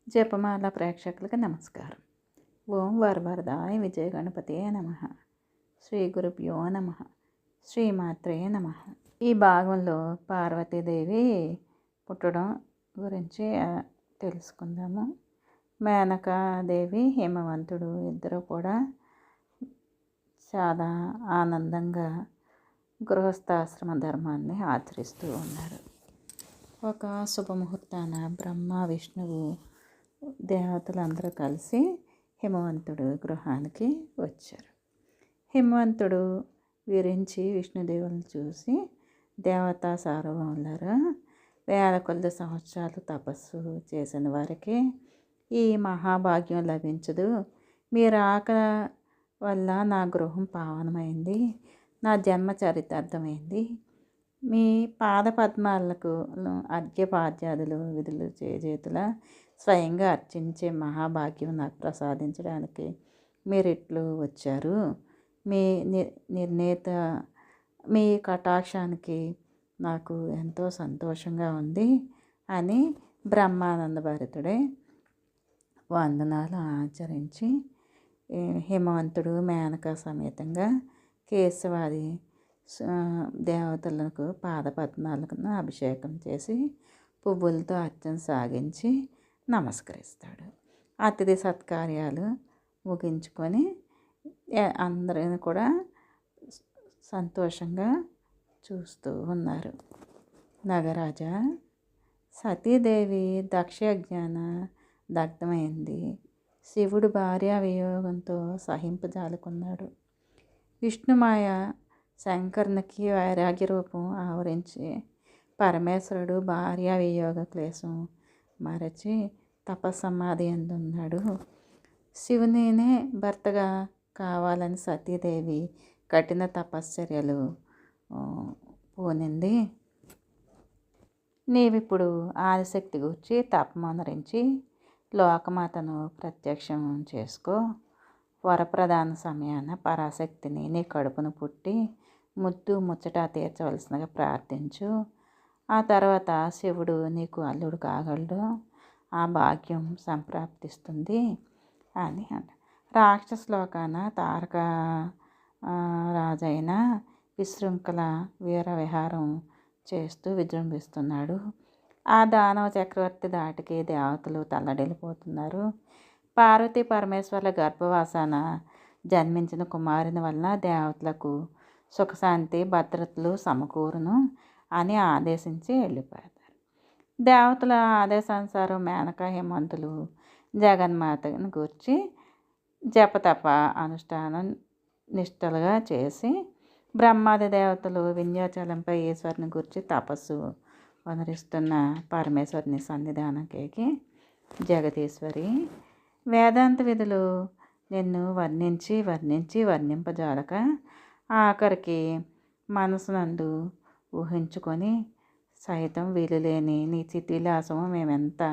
జపమాల ప్రేక్షకులకు నమస్కారం. ఓం వరవరదాయ విజయ గణపతే నమః. శ్రీ గురుభ్యో నమః. శ్రీమాత్రే నమః. ఈ భాగంలో పార్వతీదేవి పుట్టడం గురించి తెలుసుకుందాము. మేనకాదేవి హిమవంతుడు ఇద్దరు కూడా చాలా ఆనందంగా గృహస్థాశ్రమ ధర్మాన్ని ఆచరిస్తూ ఉన్నారు. ఒక శుభముహూర్తాన బ్రహ్మ విష్ణువు దేవతలందరూ కలిసి హిమవంతుడు గృహానికి వచ్చారు. హిమవంతుడు విరించి విష్ణుదేవులను చూసి, దేవతా సార్వభౌములారా, వేల కొద్ది సంవత్సరాలు తపస్సు చేసిన వారికి ఈ మహాభాగ్యం లభించదు. మీ రాక వల్ల నా గృహం పావనమైంది, నా జన్మ చరితార్థమైంది. మీ పాద పద్మాలకు అర్ఘ్యపాద్యాదులు విధులు చేతుల స్వయంగా అర్చించే మహాభాగ్యం నాకు ప్రసాదించడానికి మీరిట్లు వచ్చారు. మీ నిర్ణీత మీ కటాక్షానికి నాకు ఎంతో సంతోషంగా ఉంది అని బ్రహ్మానంద భరితుడే వందనాలు ఆచరించి హిమవంతుడు మేనక సమేతంగా కేశవాది దేవతలకు పాదపద్మాలకు అభిషేకం చేసి పువ్వులతో అర్చన సాగించి నమస్కరిస్తాడు. అతిథి సత్కార్యాలు ముగించుకొని అందరిని కూడా సంతోషంగా చూస్తూ ఉన్నారు. నగరాజా, సతీదేవి దక్షయజ్ఞాన దగ్ధమైంది. శివుడు భార్యా వియోగంతో సహింపజాలుకున్నాడు. విష్ణుమాయ శంకరునికి వైరాగ్య రూపం ఆవరించి పరమేశ్వరుడు భార్యా వియోగ క్లేశం మరచి తపస్సమాధి అందున్నాడు. శివునినే భర్తగా కావాలని సతీదేవి కఠిన తపశ్చర్యలు పూనింది. నీవిప్పుడు ఆదిశక్తి గూర్చి తపమనరించి లోకమాతను ప్రత్యక్షం చేసుకో. వరప్రధాన సమయాన పరాశక్తిని నీ కడుపును పుట్టి ముద్దు ముచ్చట తీర్చవలసినగా ప్రార్థించు. ఆ తర్వాత శివుడు నీకు అల్లుడు కాగలడు, ఆ భాగ్యం సంప్రాప్తిస్తుంది అని అంట. రాక్షస లోకాన తారక రాజైన విశృంఖల వీర విహారం చేస్తూ విజృంభిస్తున్నాడు. ఆ దానవ చక్రవర్తి దాటికి దేవతలు తల్లడిల్లిపోతున్నారు. పార్వతీ పరమేశ్వర్ల గర్భవాసాన జన్మించిన కుమారుని వలన దేవతలకు సుఖశాంతి భద్రతలు సమకూరును అని ఆదేశించి వెళ్ళిపోతారు. దేవతల ఆదేశానుసారం మేనక హిమవంతులు జగన్మాతను గూర్చి జపతప అనుష్ఠానం నిష్టలుగా చేసి, బ్రహ్మాది దేవతలు వింధ్యాచలంపై ఈశ్వరుని గూర్చి తపస్సు వనరిస్తున్న పరమేశ్వరుని సన్నిధానంకి జగదీశ్వరి, వేదాంత విధులు నిన్ను వర్ణింపజాలక ఆఖరికి మనసునందు ఊహించుకొని సైతం వీలులేని నీ చితిలాసము మేమెంత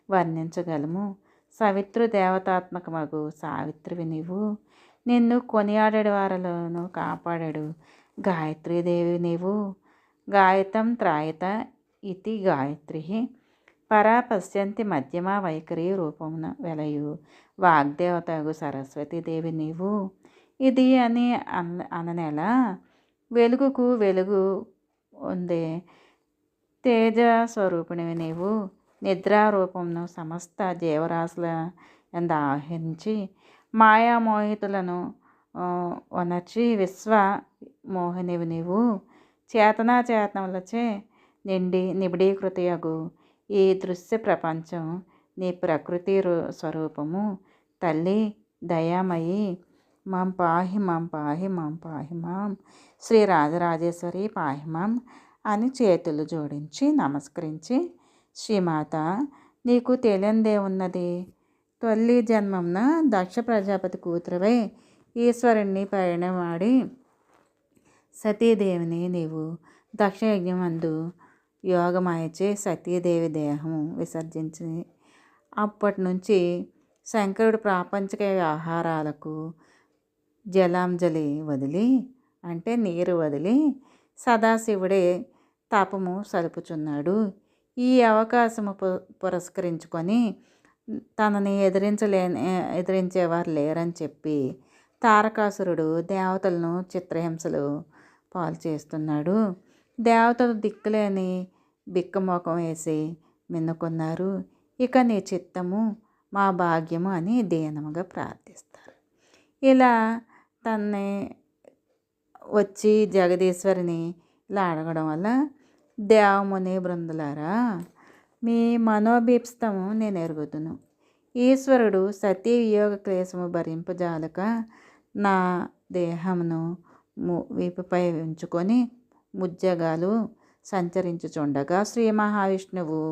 వర్ణించగలము. సవితృ దేవతాత్మకమగు సావిత్రివి నీవు. నిన్ను కొనియాడేడు వారిలోను కాపాడాడు గాయత్రీదేవి నీవు. గాయతం త్రాయత ఇతి గాయత్రి పరా పశ్యంతి మధ్యమ వైఖరి రూపమున వెలయు వాగ్దేవతగు సరస్వతీదేవి నీవు. ఇది అని అననేలా వెలుగుకు వెలుగు ఉందే తేజ స్వరూపిణివి నీవు. నిద్రారూపమును సమస్త జీవరాశుల ఎందు ఆహరించి మాయామోహితులను వనర్చి విశ్వ మోహినివి నీవు. చేతనాచేతనములచే నిబిడీకృతయగు ఈ దృశ్య ప్రపంచం నీ ప్రకృతి స్వరూపము. తల్లి దయామయి, మాం పాహి మాం పాహి మాం పాహి మాం, శ్రీ రాజరాజేశ్వరి పాహి మాం అని చేతులు జోడించి నమస్కరించి, శ్రీమాత నీకు తెలియందే ఉన్నది. తొలి జన్మమున దక్ష ప్రజాపతి కూతురవై ఈశ్వరుణ్ణి పరిణమాడి సతీదేవిని నీవు దక్షయజ్ఞమందు యోగమాయచే సతీదేవి దేహం విసర్జించి అప్పటి నుంచి శంకరుడు ప్రాపంచిక వ్యవహారాలకు జలాంజలి వదిలి, అంటే నీరు వదిలి సదాశివుడే తపము సలుపుచున్నాడు. ఈ అవకాశము పురస్కరించుకొని తనని ఎదిరించేవారు లేరని చెప్పి తారకాసురుడు దేవతలను చిత్రహింసలు పాలు చేస్తున్నాడు. దేవతలు దిక్కులేని బిక్కమొఖం వేసి మిన్నుకున్నారు. ఇక నీ చిత్తము మా భాగ్యము అని దీనముగా ప్రార్థిస్తారు. ఇలా తన్ని వచ్చి జగదీశ్వరిని ఇలా అడగడం వల్ల దేవముని బృందులారా, మీ మనోభీప్స్తము నేను ఎరుగుదును. ఈశ్వరుడు సతీ వియోగ క్లేశము భరింపజాలక నా దేహమును వీపుపై ఉంచుకొని ముజ్జగాలు సంచరించుచుండగా శ్రీ మహావిష్ణువు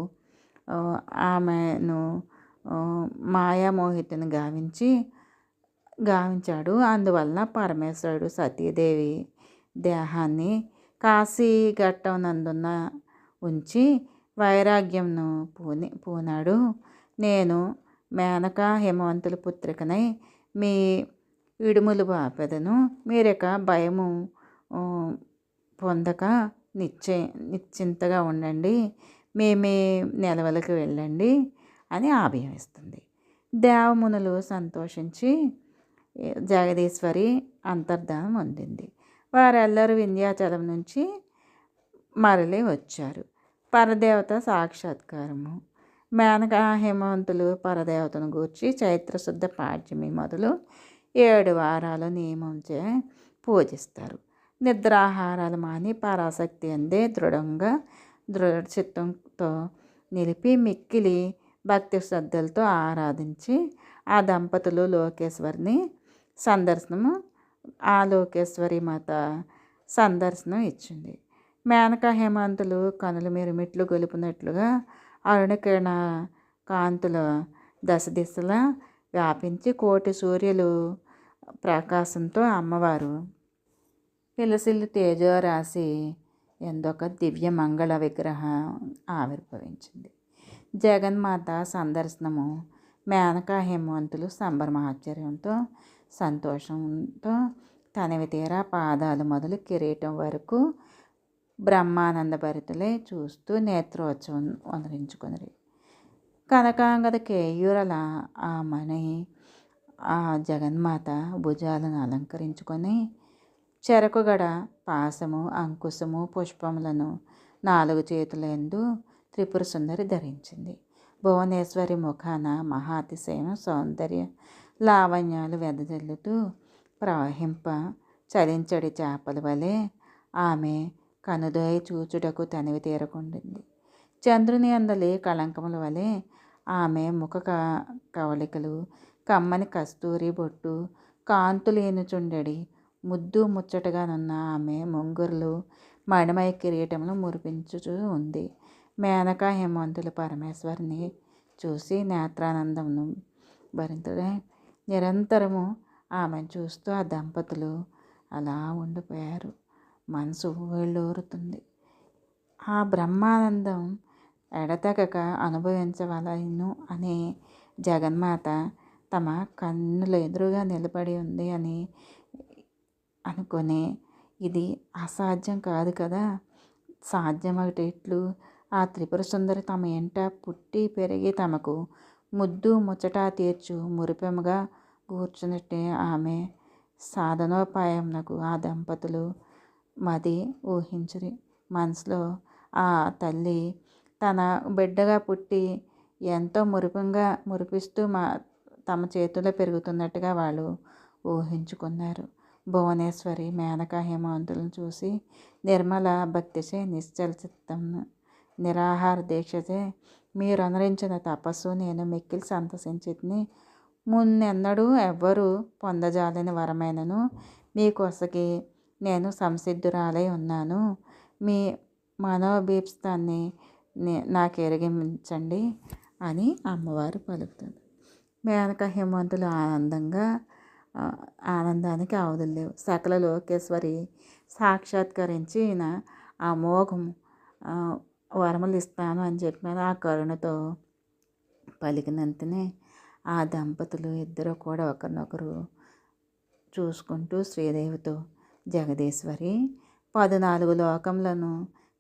ఆమెను మాయామోహితుని గావించాడు. అందువలన పరమేశ్వరుడు సతీదేవి దేహాన్ని కాశీ ఘట్టం నందున ఉంచి వైరాగ్యంను పూనాడు. నేను మేనక హిమవంతుల పుత్రికనై మీ ఇడుములు బాపెదను. మీరిక భయము పొందక నిశ్చింతగా ఉండండి. మేమే నెలవలకు వెళ్ళండి అని అభయం ఇస్తుంది. దేవమునులు సంతోషించి జగదీశ్వరి అంతర్ధానం పొందింది. వారెల్లరూ వింధ్యాచలం నుంచి మరలి వచ్చారు. పరదేవత సాక్షాత్కారము. మేనక హిమవంతులు పరదేవతను గూర్చి చైత్రశుద్ధ పాడ్యమి మొదలు 7 వారాలు నియమంచే పూజిస్తారు. నిద్రాహారాలు మాని పరాశక్తి అందే దృఢ చిత్తంతో నిలిపి మిక్కిలి భక్తి శ్రద్ధలతో ఆరాధించి ఆ దంపతులు లోకేశ్వరిని సందర్శనము ఆ లోకేశ్వరి మాత సందర్శనం ఇచ్చింది. మేనక హేమంతులు కనులు మిరుమిట్లు గొలుపునట్లుగా అరుణకిరణ కాంతుల దశ దిశలా వ్యాపించి కోటి సూర్యులు ప్రకాశంతో అమ్మవారు పిలసిల్లు తేజోరాశి ఎందొక దివ్య మంగళ విగ్రహం ఆవిర్భవించింది. జగన్మాత సందర్శనము మేనకా హేమంతులు సంభ్రమాశ్చర్యంతో సంతోషంతో తనవి తీరా పాదాలు మొదలు కిరీటం వరకు బ్రహ్మానంద భరితులే చూస్తూ నేత్రోత్సవం వదిలించుకుని కనకాంగద కేయూరల ఆ మణి ఆ జగన్మాత భుజాలను అలంకరించుకొని చెరకుగడ పాశము అంకుశము పుష్పములను 4 చేతులందు త్రిపుర సుందరి ధరించింది. భువనేశ్వరి ముఖాన మహాతిశయం సౌందర్య లావణ్యాలు వెదజల్లుతూ ప్రవహింప చలించడి చేపల వలె ఆమె కనుదోయి చూచుటకు తనివి తీరకుండింది. చంద్రుని అందలి కళంకముల వలె ఆమె ముఖ కవళికలు కమ్మని కస్తూరి బొట్టు కాంతులేనుచుండెడి ముద్దు ముచ్చటగానున్న ఆమె ముంగురులు మణిమయ కిరీటములు మురిపించుచూ ఉంది. మేనక హేమంతులు పరమేశ్వరిని చూసి నేత్రానందమును భరింతుడై నిరంతరము ఆమెను చూస్తూ ఆ దంపతులు అలా ఉండిపోయారు. మనసు వెళ్ళూరుతుంది. ఆ బ్రహ్మానందం ఎడతెగక అనుభవించవలను అనే జగన్మాత తమ కన్నుల ఎదురుగా నిలబడి ఉంది అని అనుకొని ఇది అసాధ్యం కాదు కదా, సాధ్యమటెట్లు? ఆ త్రిపుర సుందరి తమ ఎంట పుట్టి పెరిగి తమకు ముద్దు ముచ్చట తీర్చు మురిపెముగా కూర్చున్నట్టే ఆమె సాధనోపాయంనకు ఆ దంపతులు మది ఊహించిరి. మనసులో ఆ తల్లి తన బిడ్డగా పుట్టి ఎంతో మురిపిస్తూ తమ చేతుల్లో పెరుగుతున్నట్టుగా వాళ్ళు ఊహించుకున్నారు. భువనేశ్వరి మేనక హేమంతులను చూసి నిర్మల భక్తిచే నిశ్చల చిత్తం నిరాహార దీక్షచే మీరు అనురించిన తపస్సు నేను మిక్కిలి సంతసించితిని. మున్నెన్నడూ ఎవ్వరూ పొందజాలని వరమైనను మీకొసకి నేను సంసిద్ధురాలై ఉన్నాను. మీ మనోభీప్స్తాన్ని నాకు ఎరిగించండి అని అమ్మవారు పలుకుతుంది. మేనక హేమంతులు ఆనందానికి అవధులు లేవు. సకల లోకేశ్వరి సాక్షాత్కరించిన ఆ మోఘం వరములు ఇస్తాను అని చెప్పిన ఆ కరుణతో పలికినంతనే ఆ దంపతులు ఇద్దరు కూడా ఒకరినొకరు చూసుకుంటూ శ్రీదేవితో జగదీశ్వరి 14 లోకములను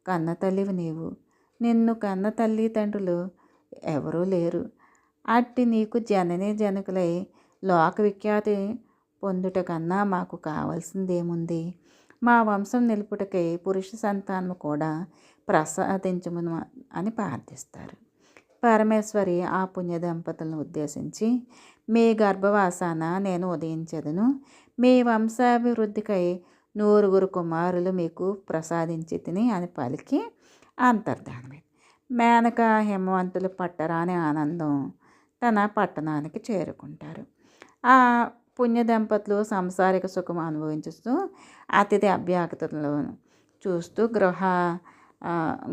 కన్న తల్లివి నీవు. నిన్ను కన్న తల్లి తండ్రులు ఎవరూ లేరు. అట్టి నీకు జననీ జనకులై లోక విఖ్యాతి పొందుట కన్నా మాకు కావాల్సిందేముంది? మా వంశం నిలుపుటకై పురుష సంతానము కూడా ప్రసాదించమును అని ప్రార్థిస్తారు. పరమేశ్వరి ఆ పుణ్య దంపతులను ఉద్దేశించి, మీ గర్భవాసాన నేను ఉదయించదును, మీ వంశాభివృద్ధికై 9 కుమారులు మీకు ప్రసాదించి తిని అని పలికి అంతర్ధానమే. మేనక హిమవంతులు పట్టరాని ఆనందం తన పట్టణానికి చేరుకుంటారు. ఆ పుణ్య దంపతులు సంసారిక సుఖం అనుభవించుతూ అతిథి అభ్యాగతలను చూస్తూ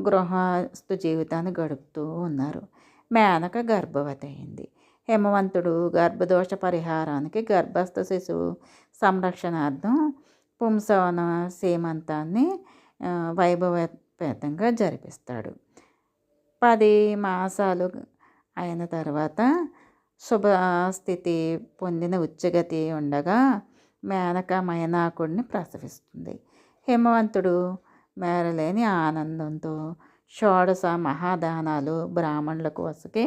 గృహస్థు జీవితాన్ని గడుపుతూ ఉన్నారు. మేనక గర్భవతి అయింది. హిమవంతుడు గర్భదోష పరిహారానికి గర్భస్థ శిశువు సంరక్షణార్థం పుంసవన సీమంతాన్ని వైభవపేతంగా జరిపిస్తాడు. 10 మాసాలు అయిన తర్వాత శుభస్థితి పొందిన ఉచ్చగతి ఉండగా మేనక మైనాకుడిని ప్రసవిస్తుంది. హిమవంతుడు మేరలేని ఆనందంతో షోడశ మహాదానాలు బ్రాహ్మణులకు వసకి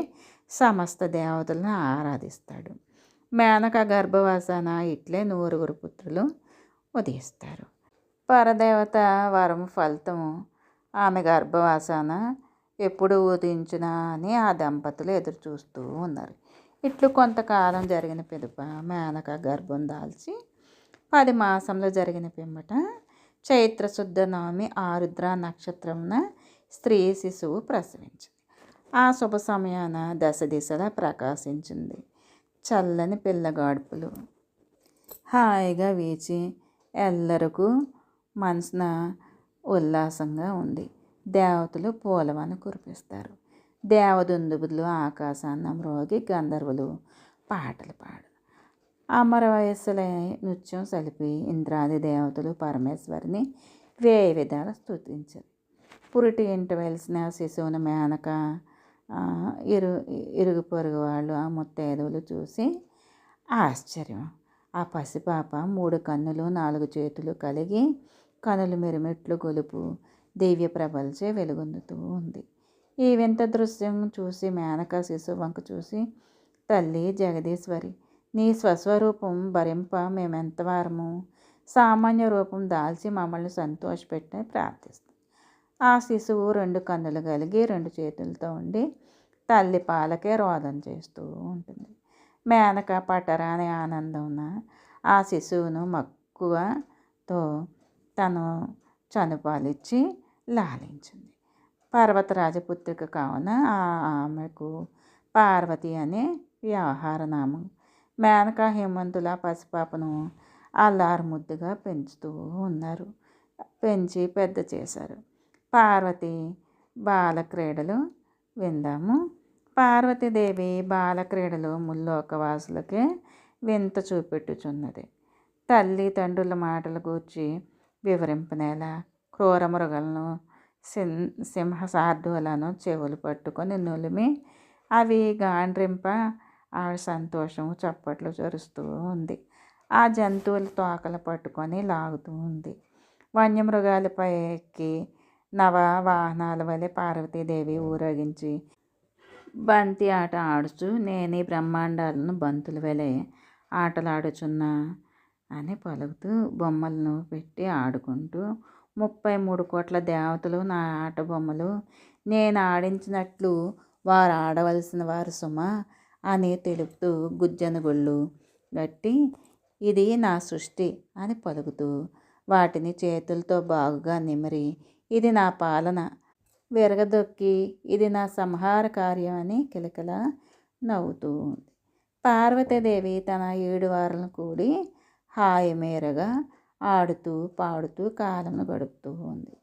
సమస్త దేవతలను ఆరాధిస్తాడు. మేనక గర్భవాసాన ఇట్లే 9 పుత్రులు ఉదయిస్తారు. పరదేవత వరం ఫలితం ఆమె గర్భవాసాన ఎప్పుడు ఉదయించునా అని ఆ దంపతులు ఎదురు చూస్తూ ఉన్నారు. ఇట్లు కొంతకాలం జరిగిన పిదప మేనక గర్భం దాల్చి 10 మాసంలో జరిగిన పిమ్మట చైత్రశుద్ధ నవమి ఆరుద్ర నక్షత్రమున స్త్రీ శిశువు ప్రసవించింది. ఆ శుభ సమయాన దశ దిశలా ప్రకాశించింది. చల్లని పిల్లగాడుపులు హాయిగా వీచి ఎల్లరకు మనసున ఉల్లాసంగా ఉంది. దేవతలు పూలవన కురిపిస్తారు. దేవదుందుబులు ఆకాశాన్న మ్రోగి గంధర్వులు పాటలు పాడు అమర వయస్సులై నృత్యం సలిపి ఇంద్రాది దేవతలు పరమేశ్వరిని వేయి విధాలు స్తుతించారు. పురిటి ఇంట వెలిసిన శిశువుని మేనక ఇరుగు పొరుగు వాళ్ళు ఆ ముత్తైదువులు చూసి ఆశ్చర్యం. ఆ పసిపాప 3 కన్నులు 4 చేతులు కలిగి కనులు మిరుమిట్లు గొలుపు దివ్య ప్రభలచే వెలుగొందుతూ ఉంది. ఈ వింత దృశ్యం చూసి మేనక శిశువు వంక చూసి, తల్లి జగదీశ్వరి, నీ స్వస్వరూపం భరింప మేమెంతవారము, సామాన్య రూపం దాల్చి మమ్మల్ని సంతోషపెట్టి ప్రార్థిస్తాం. ఆ శిశువు 2 కన్నులు కలిగి 2 చేతులతో ఉండి తల్లి పాలకే రోదన చేస్తూ ఉంటుంది. మేనక పట్టరాని ఆనందమున ఆ శిశువును మక్కువతో తను చనుపాలిచ్చి లాలించింది. పర్వతరాజపుత్రిక కావున ఆమెకు పార్వతి అనే వ్యవహార నామం. మేనక హిమంతుల పసిపాపను అల్లారు ముద్దుగా పెంచుతూ ఉన్నారు. పెంచి పెద్ద చేశారు. పార్వతి బాలక్రీడలు విందాము. పార్వతీదేవి బాలక్రీడలు ముల్లోకవాసులకే వింత చూపెట్టుచున్నది. తల్లి తండ్రుల మాటలు గూర్చి వివరింపనేలా క్రూర మృగాలను సింహసార్థులను చెవులు పట్టుకొని నులిమి అవి గాండ్రింప ఆవిడ సంతోషం చప్పట్లు చరుస్తూ ఉంది. ఆ జంతువుల తోకలు పట్టుకొని లాగుతూ ఉంది. వన్యమృగాలపై ఎక్కి నవ వాహనాల వలె పార్వతీదేవి ఊరేగించి బంతి ఆట ఆడుచు నేనే బ్రహ్మాండాలను బంతుల వలె ఆటలాడుచున్నా అని పలుకుతూ బొమ్మలను పెట్టి ఆడుకుంటూ 33 కోట్ల దేవతలు నా ఆట బొమ్మలు, నేను ఆడించినట్లు వారు ఆడవలసిన వారు సుమ అని తెలుపుతూ గుజ్జనగుళ్ళు గట్టి ఇది నా సృష్టి అని పలుకుతూ వాటిని చేతులతో బాగుగా నిమిరి ఇది నా పాలన విరగదొక్కి ఇది నా సంహార కార్యం అని కిలకిల నవ్వుతూ ఉంది. పార్వతీదేవి తన 7 వారాలను కూడి హాయి మేరగా ఆడుతూ పాడుతూ కాలంను గడుపుతూ ఉంది.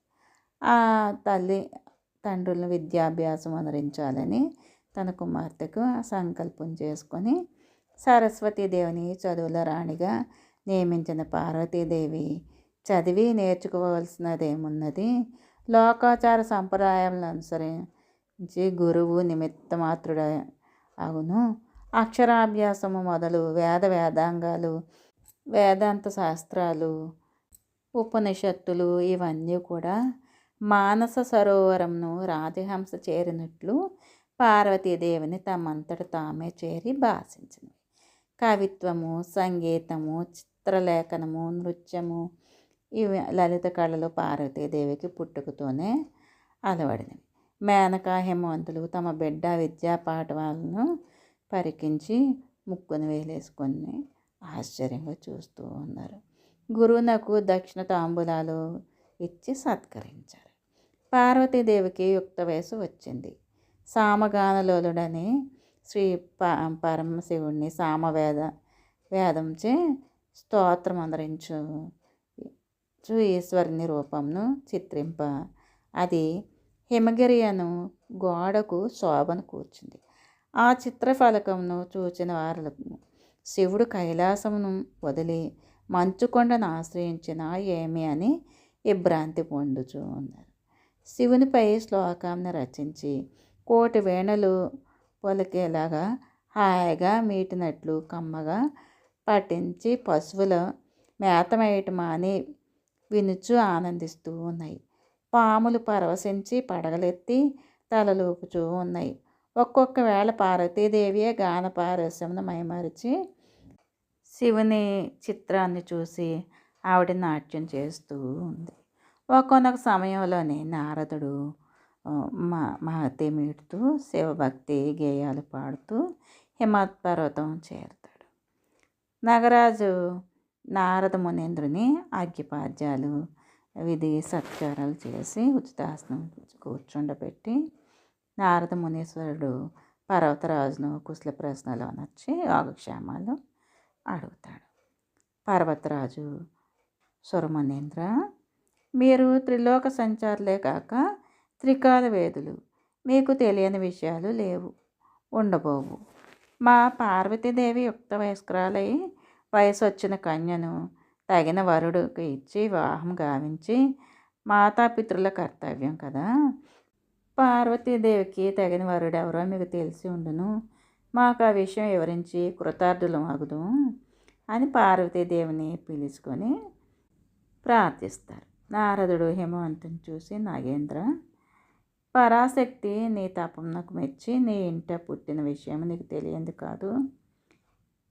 ఆ తల్లి తండ్రులను విద్యాభ్యాసం అనురించాలని తన కుమార్తెకు సంకల్పం చేసుకొని సరస్వతీదేవిని చదువుల రాణిగా నియమించిన పార్వతీదేవి చదివి నేర్చుకోవలసినదేమున్నది, లోకాచార సంప్రదాయాలను అనుసరించి గురువు నిమిత్త మాత్రుడ అవును. అక్షరాభ్యాసము మొదలు వేదాంగాలు వేదాంత శాస్త్రాలు ఉపనిషత్తులు ఇవన్నీ కూడా మానస సరోవరంను రాజహంస చేరినట్లు పార్వతీదేవిని తమంతట తామే చేరి భాషించినవి. కవిత్వము, సంగీతము, చిత్రలేఖనము, నృత్యము ఇవి లలిత కళలు పార్వతీదేవికి పుట్టుకతోనే అలవడినవి. మేనక హేమవంతులు తమ బిడ్డ విద్యా పాఠవాలను పరికించి ముక్కును వేలేసుకొని ఆశ్చర్యంగా చూస్తూ ఉన్నారు. గురువునకు దక్షిణ తాంబూలాలు ఇచ్చి సత్కరించారు. పార్వతీదేవికి యుక్త వయసు వచ్చింది. సామగానలోలుడని శ్రీ పరమశివుణ్ణి వేదంచే స్తోత్రం అందరించు ఈశ్వరుని రూపంను చిత్రింప అది హిమగిరి అను గోడకు శోభను కూర్చుంది. ఆ చిత్రఫలకమును చూచిన వారులకు శివుడు కైలాసమును వదిలి మంచుకొండను ఆశ్రయించిన ఏమి అని విభ్రాంతి పొందుచూ ఉన్నారు. శివునిపై శ్లోకాన్ని రచించి కోటి వేణలు పలికేలాగా హాయిగా మీటినట్లు కమ్మగా పఠించి పశువుల మేతమేయట మాని వినుచు ఆనందిస్తూ ఉన్నాయి. పాములు పరవశించి పడగలెత్తి తలలూపుచూ ఉన్నాయి. ఒక్కొక్క వేళ పార్వతీదేవియే గాన పారస్యమును మైమరిచి శివుని చిత్రాన్ని చూసి ఆవిడ నాట్యం చేస్తూ ఉంది. ఒక్కొక్క సమయంలోనే నారదుడు మహతి మీటుతూ శివభక్తి గేయాలు పాడుతూ హిమవత్ పర్వతం చేరుతాడు. నగరాజు నారద మునీంద్రుని అర్ఘ్యపాద్యాలు విధి సత్కారాలు చేసి ఉచితాసనం కూర్చుండబెట్టి నారద మునీశ్వరుడు పర్వతరాజును కుశల ప్రశ్నలు అనర్చి యోగక్షేమాలు అడుగుతాడు. పర్వతరాజు సురమునీంద్ర, మీరు త్రిలోక సంచారులే కాక త్రికాల వేదులు, మీకు తెలియని విషయాలు లేవు, ఉండబోవు. మా పార్వతీదేవి యుక్త వయస్కురాలై వయసు వచ్చిన కన్యను తగిన వరుడికి ఇచ్చి వివాహం గావించి మాతాపితృల కర్తవ్యం కదా. పార్వతీదేవికి తగిన వరుడు ఎవరో మీకు తెలిసి ఉండును. మాకు ఆ విషయం వివరించి కృతార్థులం అగుదు అని పార్వతీదేవిని పిలుచుకొని ప్రార్థిస్తారు. నారదుడు హిమవంతుని చూసి, నాగేంద్ర, పరాశక్తి నీ తపమునకు మెచ్చి నీ ఇంట పుట్టిన విషయం నీకు తెలియంది కాదు.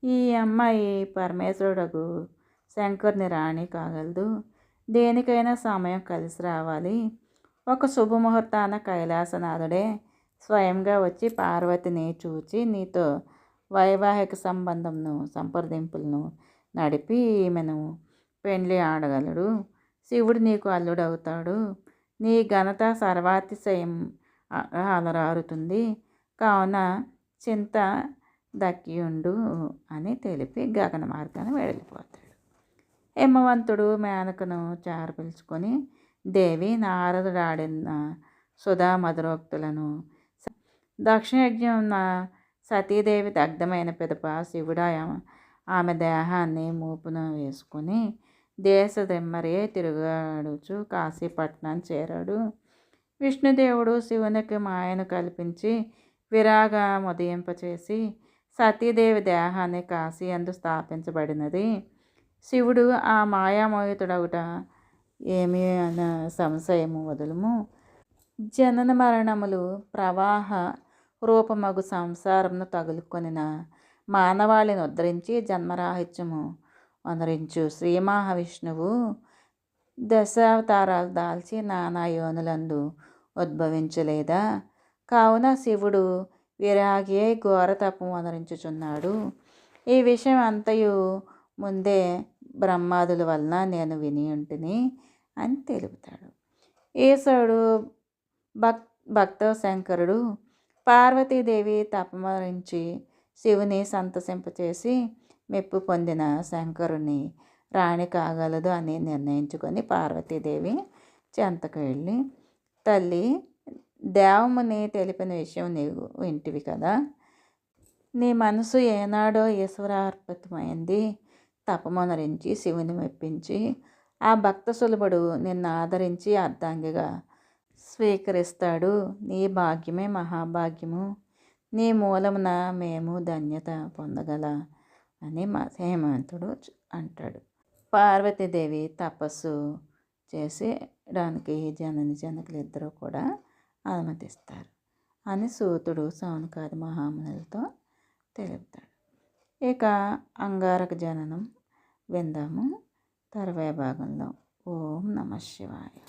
ఈ అమ్మాయి పరమేశ్వరుడగు శంకరుని రాణి కాగలదు. దేనికైనా సమయం కలిసి రావాలి. ఒక శుభముహూర్తాన కైలాసనాథుడే స్వయంగా వచ్చి పార్వతిని చూచి నీతో వైవాహిక సంప్రదింపులను నడిపి ఈమెను పెండ్లి ఆడగలడు. శివుడు నీకు అల్లుడవుతాడు. నీ ఘనత సర్వాతిశయం అలరారుతుంది. కావున చింత దక్కియుండు అని తెలిపి గగన మార్గాన్ని వెళ్ళిపోతాడు. హిమవంతుడు మేనకను చారపిలుచుకొని దేవి నారదుడు ఆడిన సుధా మధురోక్తులను దక్షిణయజ్ఞం సతీదేవి దగ్ధమైన పిదప శివుడు ఆమె దేహాన్ని మూపున వేసుకుని దేశదెమ్మరే తిరుగాడుచు కాశీపట్నం చేరాడు. విష్ణుదేవుడు శివునికి మాయను కల్పించి విరాగ ముదయింపచేసి సతీదేవి దేహాన్ని కాశీ యందు స్థాపించబడినది. శివుడు ఆ మాయామోహితుడవుట ఏమి అన్న సంశయము వదులుము. జనన మరణములు ప్రవాహ రూపమగు సంసారమును తగులుకొనిన మానవాళిని ఉద్ధరించి జన్మరాహిత్యము వనరించు శ్రీ మహావిష్ణువు దశావతారాలు దాల్చి నానా యోనులందు ఉద్భవించలేదా. కావున శివుడు విరాగి అయి ఘోర తపం వనరించుచున్నాడు. ఈ విషయం అంతయు ముందే బ్రహ్మాదుల వలన నేను విని ఉంటిని అని తెలుపుతాడు. ఈశ్వరుడు భక్త శంకరుడు పార్వతీదేవి తపమరించి శివుని సంతసింపచేసి మెప్పు పొందిన శంకరుని రాణి కాగలదు అని నిర్ణయించుకొని పార్వతీదేవి చెంతకు వెళ్ళి, తల్లి, దేవముని తెలిపిన విషయం నీవు వింటివి కదా. నీ మనసు ఏనాడో ఈశ్వరార్పితమైంది. తపమనరించి శివుని మెప్పించి ఆ భక్త సులభుడు నిన్ను ఆదరించి అర్ధాంగిగా స్వీకరిస్తాడు. నీ భాగ్యమే మహాభాగ్యము. నీ మూలమున మేము ధన్యత పొందగల అని హేమంతుడు అంటాడు. పార్వతీదేవి తపస్సు చేసేయడానికి జనకులు ఇద్దరూ కూడా అనుమతిస్తారు. అని సూతుడు సౌనకాది మహామునులతో తెలుపుతాడు. ఇక అంగారక జననం విందాము తర్వాయి భాగంలో. ఓం నమ శివాయ.